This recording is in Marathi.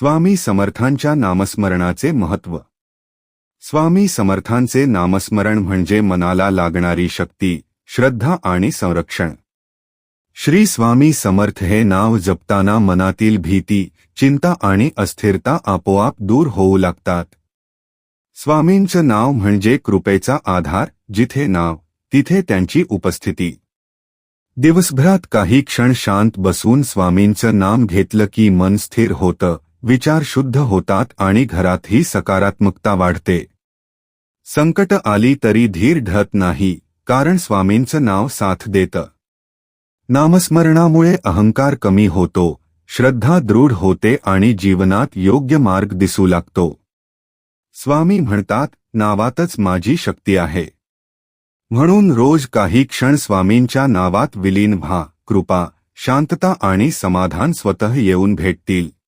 स्वामी समर्थांच्या नामस्मरणाचे महत्त्व. स्वामी समर्थांचे नामस्मरण म्हणजे मनाला लागणारी शक्ती, श्रद्धा आणि संरक्षण. श्री स्वामी समर्थ हे नाव जपताना मनातील भीती, चिंता आणि अस्थिरता आपोआप दूर होऊ लागतात. स्वामींचं नाव म्हणजे कृपेचा आधार. जिथे नाव तिथे त्यांची उपस्थिती. दिवसभरात काही क्षण शांत बसून स्वामींचं नाम घेतलं की मन स्थिर होतं, विचार शुद्ध होतात आणि घरातही सकारात्मकता वाढते. संकट आली तरी धीर ढळत नाही, कारण स्वामींचं नाव साथ देतं. नामस्मरणामुळे अहंकार कमी होतो, श्रद्धा दृढ होते आणि जीवनात योग्य मार्ग दिसू लागतो. स्वामी म्हणतात, नावातच माझी शक्ती आहे. म्हणून रोज काही क्षण स्वामींच्या नावात विलीन व्हा. कृपा, शांतता आणि समाधान स्वतः येऊन भेटतील.